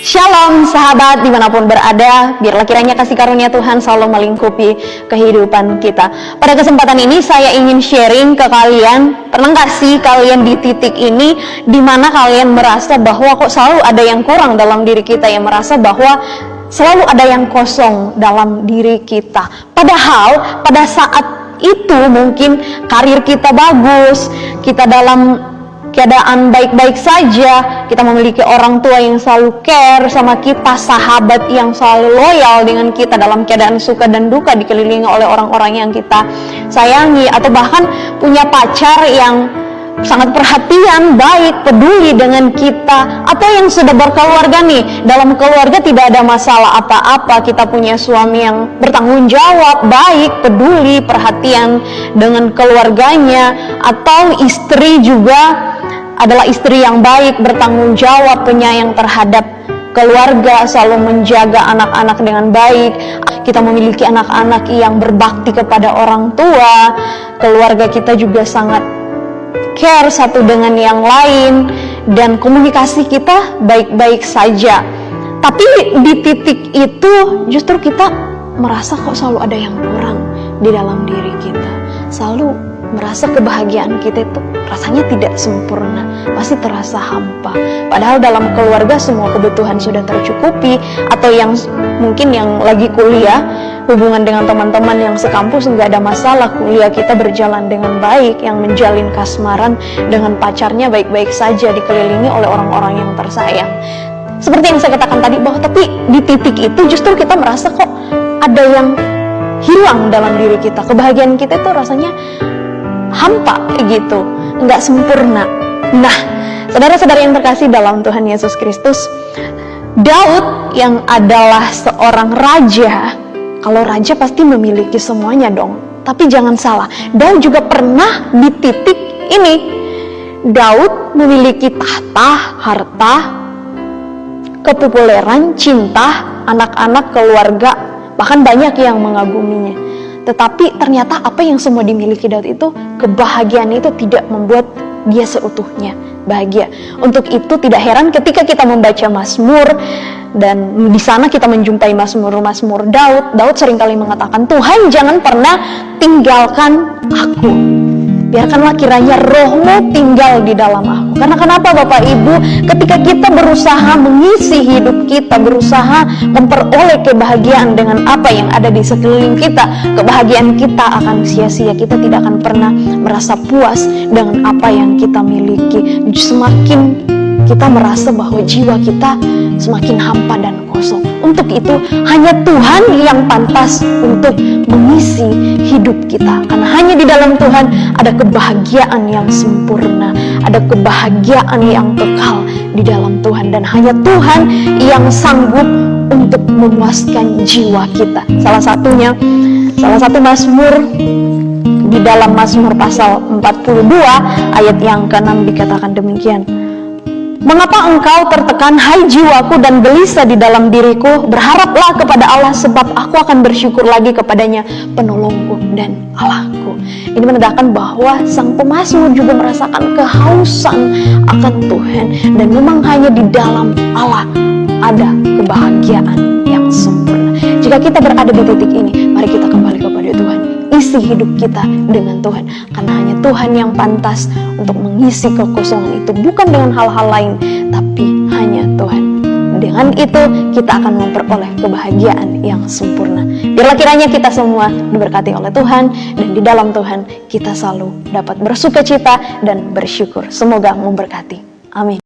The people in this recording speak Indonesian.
Shalom sahabat dimanapun berada, biarlah kiranya kasih karunia Tuhan selalu melingkupi kehidupan kita. Pada kesempatan ini saya ingin sharing ke kalian, pernah gak sih kalian di titik ini dimana kalian merasa bahwa kok selalu ada yang kurang dalam diri kita, yang merasa bahwa selalu ada yang kosong dalam diri kita. Padahal pada saat itu mungkin karir kita bagus, kita dalam keadaan baik-baik saja, kita memiliki orang tua yang selalu care sama kita, sahabat yang selalu loyal dengan kita dalam keadaan suka dan duka, dikelilingi oleh orang-orang yang kita sayangi, atau bahkan punya pacar yang sangat perhatian, baik, peduli dengan kita, atau yang sudah berkeluarga nih, dalam keluarga tidak ada masalah apa-apa, kita punya suami yang bertanggung jawab, baik, peduli, perhatian dengan keluarganya, atau istri juga adalah istri yang baik, bertanggung jawab, penyayang terhadap keluarga, selalu menjaga anak-anak dengan baik. Kita memiliki anak-anak yang berbakti kepada orang tua, keluarga kita juga sangat care satu dengan yang lain, dan komunikasi kita baik-baik saja. Tapi di titik itu justru kita merasa kok selalu ada yang kurang di dalam diri kita, selalu merasa kebahagiaan kita itu rasanya tidak sempurna, pasti terasa hampa. Padahal dalam keluarga semua kebutuhan sudah tercukupi, atau yang mungkin yang lagi kuliah, hubungan dengan teman-teman yang sekampus nggak ada masalah, kuliah kita berjalan dengan baik, yang menjalin kasmaran dengan pacarnya baik-baik saja, dikelilingi oleh orang-orang yang tersayang. Seperti yang saya katakan tadi, bahwa tapi di titik itu justru kita merasa kok ada yang hilang dalam diri kita, kebahagiaan kita itu rasanya hampa gitu, nggak sempurna. Nah, saudara-saudara yang terkasih dalam Tuhan Yesus Kristus, Daud yang adalah seorang raja, kalau raja pasti memiliki semuanya dong. Tapi jangan salah, Daud juga pernah di titik ini. Daud memiliki tahta, harta, kepopuleran, cinta, anak-anak, keluarga, bahkan banyak yang mengaguminya. Tetapi ternyata apa yang semua dimiliki Daud itu, kebahagiaan itu tidak membuat dia seutuhnya bahagia. Untuk itu tidak heran ketika kita membaca Mazmur, dan di sana kita menjumpai Mazmur Daud. Daud seringkali mengatakan, Tuhan jangan pernah tinggalkan aku, biarkanlah kiranya roh-Mu tinggal di dalam aku. Karena kenapa Bapak Ibu, ketika kita berusaha mengisi hidup kita, berusaha memperoleh kebahagiaan dengan apa yang ada di sekeliling kita, kebahagiaan kita akan sia-sia. Kita tidak akan pernah merasa puas dengan apa yang kita miliki. Semakin kita merasa bahwa jiwa kita semakin hampa dan kosong. Untuk itu hanya Tuhan yang pantas untuk mengisi hidup kita, karena hanya di dalam Tuhan ada kebahagiaan yang sempurna, ada kebahagiaan yang kekal di dalam Tuhan, dan hanya Tuhan yang sanggup untuk memuaskan jiwa kita. Salah satu Mazmur di dalam Mazmur pasal 42 ayat yang ke-6 dikatakan demikian, mengapa engkau tertekan, hai jiwaku, dan gelisah di dalam diriku? Berharaplah kepada Allah, sebab aku akan bersyukur lagi kepadanya, penolongku dan Allahku. Ini menandakan bahwa sang pemazmur juga merasakan kehausan akan Tuhan, dan memang hanya di dalam Allah ada kebahagiaan yang sempurna. Jika kita berada di titik ini, mari kita kembali kepada Tuhan. Isi hidup kita dengan Tuhan, karena hanya Tuhan yang pantas untuk mengisi kekosongan itu, bukan dengan hal-hal lain, tapi hanya Tuhan. Dengan itu kita akan memperoleh kebahagiaan yang sempurna. Biarlah kiranya kita semua diberkati oleh Tuhan, dan di dalam Tuhan kita selalu dapat bersukacita dan bersyukur. Semoga memberkati. Amin.